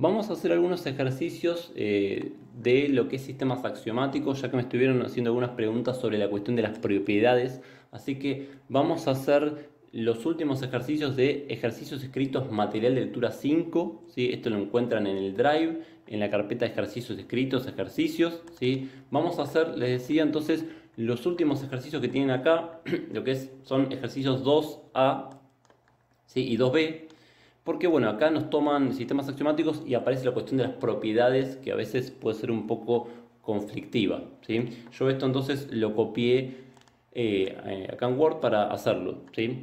Vamos a hacer algunos ejercicios de lo que es sistemas axiomáticos, ya que me estuvieron haciendo algunas preguntas sobre la cuestión de las propiedades. Así que vamos a hacer los últimos ejercicios de ejercicios escritos material de lectura 5. ¿Sí? Esto lo encuentran en el Drive, en la carpeta de ejercicios escritos, ejercicios. ¿Sí? Vamos a hacer, les decía entonces, los últimos ejercicios que tienen acá, lo que son ejercicios 2A, ¿sí? Y 2B. Porque bueno, acá nos toman sistemas axiomáticos y aparece la cuestión de las propiedades que a veces puede ser un poco conflictiva, ¿sí? Yo esto entonces lo copié acá en Word para hacerlo, ¿sí?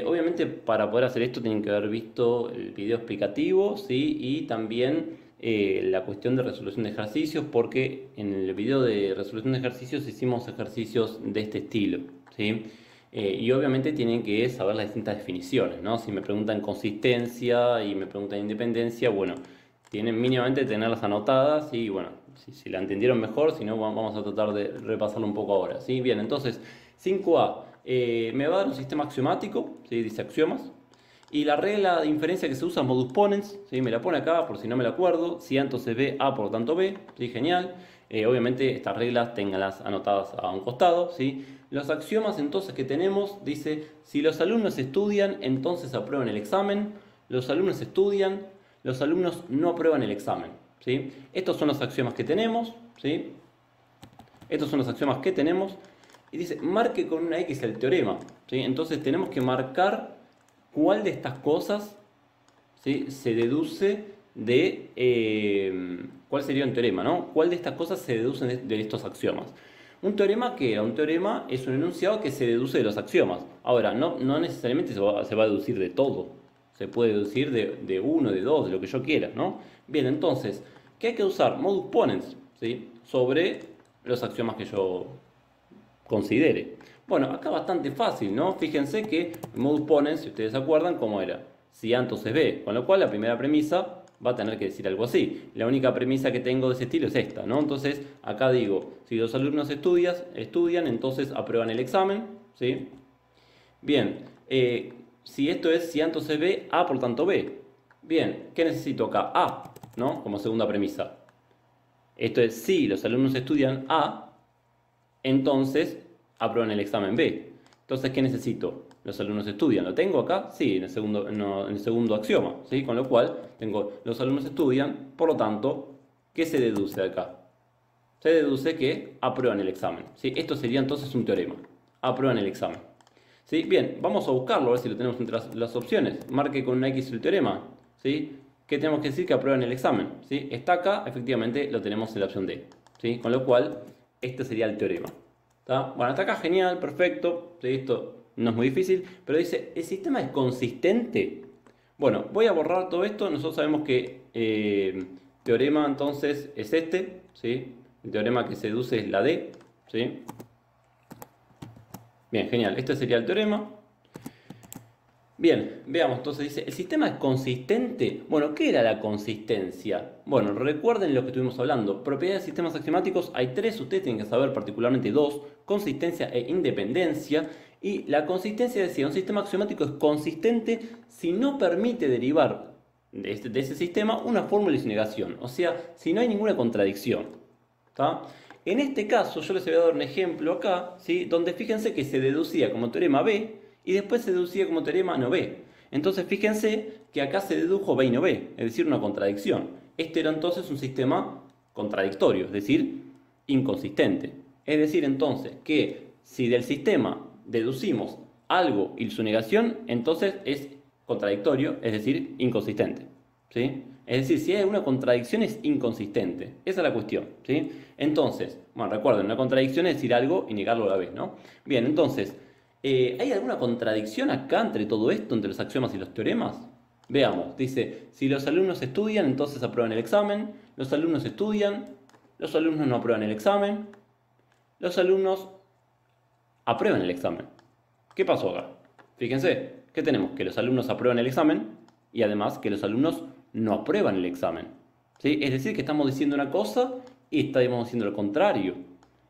Obviamente para poder hacer esto tienen que haber visto el video explicativo, ¿sí? Y también la cuestión de resolución de ejercicios, porque en el video de resolución de ejercicios hicimos ejercicios de este estilo, ¿sí? Y obviamente tienen que saber las distintas definiciones, ¿no? Si me preguntan consistencia y me preguntan independencia, bueno, tienen mínimamente que tenerlas anotadas y bueno, si la entendieron mejor, si no, vamos a tratar de repasarlo un poco ahora, ¿sí? Bien, entonces, 5A, me va a dar un sistema axiomático, ¿sí? Dice axiomas. Y la regla de inferencia que se usa, modus ponens, ¿sí? Me la pone acá por si no me la acuerdo. Si A entonces B, A por lo tanto B, ¿sí? Genial. Obviamente estas reglas ténganlas anotadas a un costado, ¿sí? Los axiomas entonces que tenemos, dice, si los alumnos estudian, entonces aprueban el examen. Los alumnos estudian, los alumnos no aprueban el examen, ¿sí? Estos son los axiomas que tenemos, ¿sí? Estos son los axiomas que tenemos. Y dice, marque con una X el teorema, ¿sí? Entonces tenemos que marcar cuál de estas cosas, ¿sí? Se deduce de... ¿cuál sería un teorema, no? ¿Cuál de estas cosas se deducen de estos axiomas? Un teorema, ¿qué era? Un teorema es un enunciado que se deduce de los axiomas. Ahora, no necesariamente se va a deducir de todo. Se puede deducir de uno, de dos, de lo que yo quiera, ¿no? Bien, entonces, ¿qué hay que usar? Modus ponens, ¿sí? Sobre los axiomas que yo considere. Bueno, acá bastante fácil, ¿no? Fíjense que el modus ponens, si ustedes se acuerdan, ¿cómo era? Si A entonces B, con lo cual la primera premisa va a tener que decir algo así. La única premisa que tengo de ese estilo es esta, ¿no? Entonces, acá digo, si los alumnos estudian, entonces aprueban el examen, ¿sí? Bien, si esto es si A entonces B, A por tanto B. Bien, ¿qué necesito acá? A, ¿no? Como segunda premisa. Esto es si los alumnos estudian A, entonces aprueban el examen B. Entonces, ¿qué necesito? Los alumnos estudian. ¿Lo tengo acá? Sí, en el segundo, en el segundo axioma, ¿sí? Con lo cual, tengo los alumnos estudian, por lo tanto, ¿qué se deduce de acá? Se deduce que aprueban el examen, ¿sí? Esto sería entonces un teorema. Aprueban el examen, ¿sí? Bien, vamos a buscarlo, a ver si lo tenemos entre las opciones. Marque con una X el teorema, ¿sí? ¿Qué tenemos que decir? Que aprueban el examen, ¿sí? Está acá, efectivamente, lo tenemos en la opción D, ¿sí? Con lo cual, este sería el teorema. ¿Está? Bueno, hasta acá genial, perfecto, ¿sí? Esto no es muy difícil, pero dice, ¿el sistema es consistente? Bueno, voy a borrar todo esto. Nosotros sabemos que teorema entonces es este, ¿sí? El teorema que se deduce es la D, ¿sí? Bien, genial, este sería el teorema. Bien, veamos, entonces dice, ¿el sistema es consistente? Bueno, ¿qué era la consistencia? Bueno, recuerden lo que estuvimos hablando. Propiedades de sistemas axiomáticos hay tres, ustedes tienen que saber particularmente dos: consistencia e independencia. Y la consistencia decía, un sistema axiomático es consistente si no permite derivar de ese sistema una fórmula y su negación. O sea, si no hay ninguna contradicción. ¿Tá? En este caso, yo les voy a dar un ejemplo acá, ¿sí? Donde fíjense que se deducía como teorema B y después se deducía como teorema no B. Entonces fíjense que acá se dedujo B y no B, es decir, una contradicción. Este era entonces un sistema contradictorio, es decir, inconsistente. Es decir, entonces, que si del sistema deducimos algo y su negación, entonces es contradictorio, es decir, inconsistente, ¿sí? Es decir, si hay una contradicción es inconsistente. Esa es la cuestión, ¿sí? Entonces, bueno, recuerden, una contradicción es decir algo y negarlo a la vez, ¿no? Bien, entonces, ¿hay alguna contradicción acá entre todo esto, entre los axiomas y los teoremas? Veamos, dice, si los alumnos estudian, entonces aprueban el examen. Los alumnos estudian, los alumnos no aprueban el examen. Los alumnos aprueban el examen. ¿Qué pasó acá? Fíjense, ¿qué tenemos? Que los alumnos aprueban el examen y además que los alumnos no aprueban el examen, ¿sí? Es decir, que estamos diciendo una cosa y estamos diciendo lo contrario.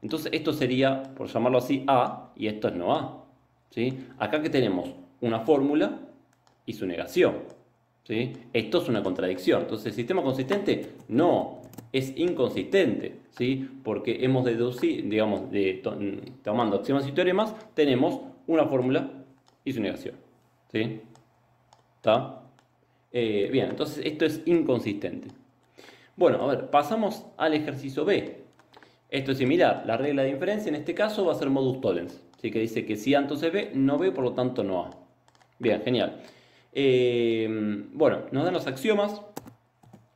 Entonces esto sería, por llamarlo así, A y esto es no A, ¿sí? Acá que tenemos una fórmula y su negación, ¿sí? Esto es una contradicción. Entonces, ¿sistema consistente? No, es inconsistente, ¿sí? Porque hemos deducido, digamos, tomando axiomas y teoremas, tenemos una fórmula y su negación, ¿sí? ¿Está? Bien, entonces esto es inconsistente. Bueno, a ver, pasamos al ejercicio B. Esto es similar. La regla de inferencia en este caso va a ser modus tollens. Así que dice que si A entonces B, no B, por lo tanto no A. Bien, genial. Bueno, nos dan los axiomas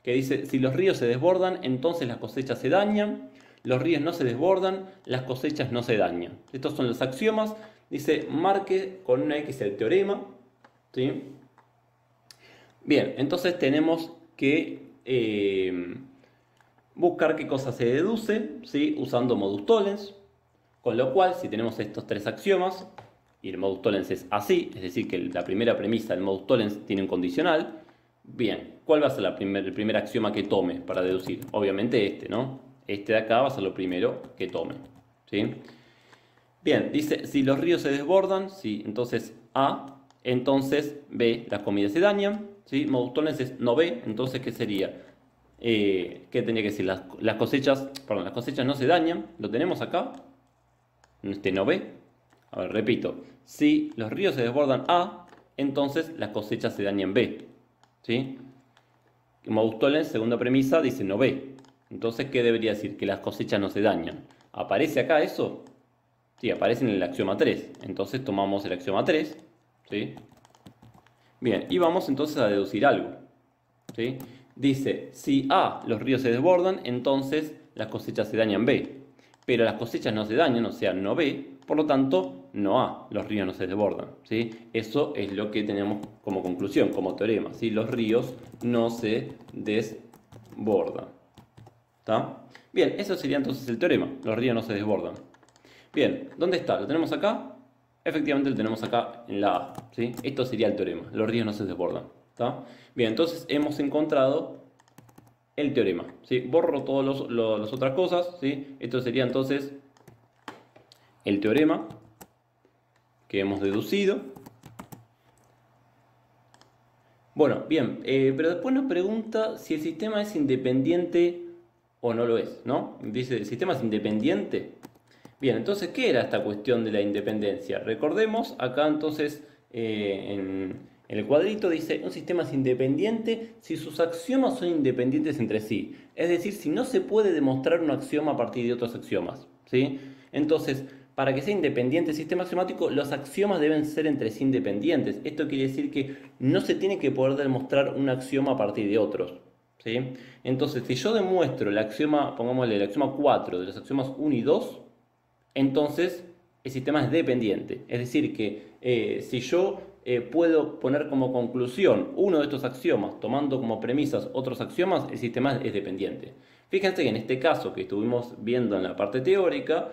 que dice, si los ríos se desbordan, entonces las cosechas se dañan. Los ríos no se desbordan, las cosechas no se dañan. Estos son los axiomas. Dice, marque con una X el teorema. ¿Sí? Bien, entonces tenemos que buscar qué cosa se deduce, ¿sí? Usando modus tollens. Con lo cual, si tenemos estos tres axiomas, y el modus tollens es así, es decir, que la primera premisa del modus tollens tiene un condicional, bien, ¿cuál va a ser el primer axioma que tome para deducir? Obviamente este, ¿no? Este de acá va a ser lo primero que tome, ¿sí? Bien, dice, si los ríos se desbordan, sí, entonces A, entonces B, las comidas se dañan, ¿sí? Modus tollens es no B, entonces ¿qué sería? ¿Qué tendría que decir? Las cosechas no se dañan, lo tenemos acá, este no B. A ver, repito, si los ríos se desbordan A, entonces las cosechas se dañan B, ¿sí? Modus tollens, segunda premisa, dice no B. Entonces, ¿qué debería decir? Que las cosechas no se dañan. ¿Aparece acá eso? Sí, aparece en el axioma 3. Entonces tomamos el axioma 3, ¿sí? Bien, y vamos entonces a deducir algo, ¿sí? Dice, si A, los ríos se desbordan, entonces las cosechas se dañan B. Pero las cosechas no se dañan, o sea, no B, por lo tanto, no A, los ríos no se desbordan, ¿sí? Eso es lo que tenemos como conclusión, como teorema, ¿sí? Los ríos no se desbordan, ¿está? Bien, eso sería entonces el teorema, los ríos no se desbordan. Bien, ¿dónde está? ¿Lo tenemos acá? Efectivamente lo tenemos acá en la A, ¿sí? Esto sería el teorema, los ríos no se desbordan, ¿está? Bien, entonces hemos encontrado el teorema, ¿sí? Borro todas las otras cosas, ¿sí? Esto sería entonces el teorema que hemos deducido. Bueno, bien, pero después nos pregunta si el sistema es independiente o no lo es, ¿no? Dice, ¿el sistema es independiente? Bien, entonces, ¿qué era esta cuestión de la independencia? Recordemos, acá entonces en el cuadrito dice, un sistema es independiente si sus axiomas son independientes entre sí. Es decir, si no se puede demostrar un axioma a partir de otros axiomas, ¿sí? Entonces, para que sea independiente el sistema axiomático, los axiomas deben ser entre sí independientes. Esto quiere decir que no se tiene que poder demostrar un axioma a partir de otros, ¿sí? Entonces, si yo demuestro el axioma, pongámosle el axioma 4 de los axiomas 1 y 2, entonces el sistema es dependiente. Es decir, que si yo puedo poner como conclusión uno de estos axiomas tomando como premisas otros axiomas, el sistema es dependiente. Fíjense que en este caso que estuvimos viendo en la parte teórica,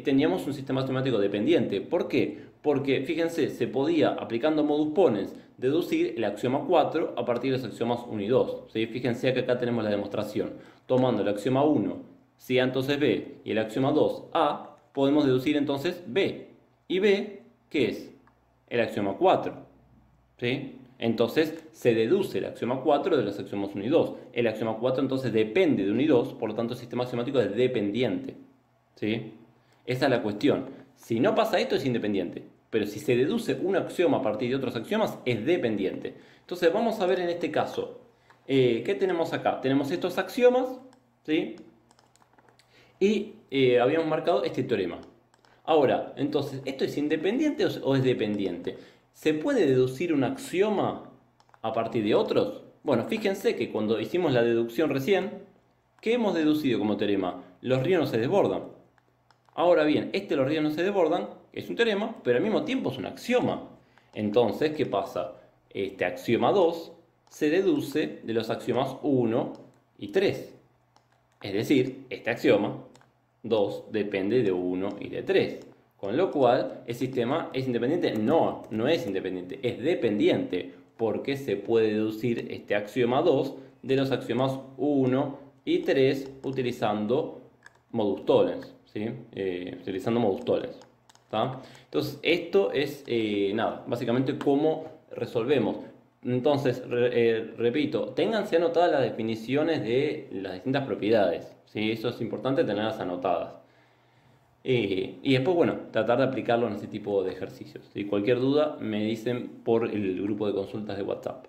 teníamos un sistema axiomático dependiente. ¿Por qué? Porque, fíjense, se podía, aplicando modus ponens, deducir el axioma 4 a partir de los axiomas 1 y 2. ¿Sí? Fíjense que acá tenemos la demostración. Tomando el axioma 1, si A entonces B, y el axioma 2, A, podemos deducir entonces B. ¿Y B qué es? El axioma 4. ¿Sí? Entonces se deduce el axioma 4 de los axiomas 1 y 2. El axioma 4 entonces depende de 1 y 2, por lo tanto el sistema axiomático es dependiente. ¿Sí? Esa es la cuestión. Si no pasa esto es independiente, pero si se deduce un axioma a partir de otros axiomas es dependiente. Entonces vamos a ver en este caso, ¿qué tenemos acá? Tenemos estos axiomas, ¿sí? Y habíamos marcado este teorema. Ahora, entonces, ¿esto es independiente o es dependiente? ¿Se puede deducir un axioma a partir de otros? Bueno, fíjense que cuando hicimos la deducción recién, ¿qué hemos deducido como teorema? Los ríos no se desbordan. Ahora bien, los ríos no se desbordan es un teorema, pero al mismo tiempo es un axioma. Entonces, ¿qué pasa? Este axioma 2 se deduce de los axiomas 1 y 3. Es decir, este axioma 2 depende de 1 y de 3. Con lo cual, ¿el sistema es independiente? No, no es independiente, es dependiente, porque se puede deducir este axioma 2 de los axiomas 1 y 3 utilizando modus tollens, ¿sí? Utilizando modus tollens, ¿tá? Entonces, esto es, nada, básicamente cómo resolvemos. Entonces, repito, ténganse anotadas las definiciones de las distintas propiedades, ¿sí? Eso es importante tenerlas anotadas. Y después, bueno, tratar de aplicarlo en ese tipo de ejercicios. Si cualquier duda, me dicen por el grupo de consultas de WhatsApp.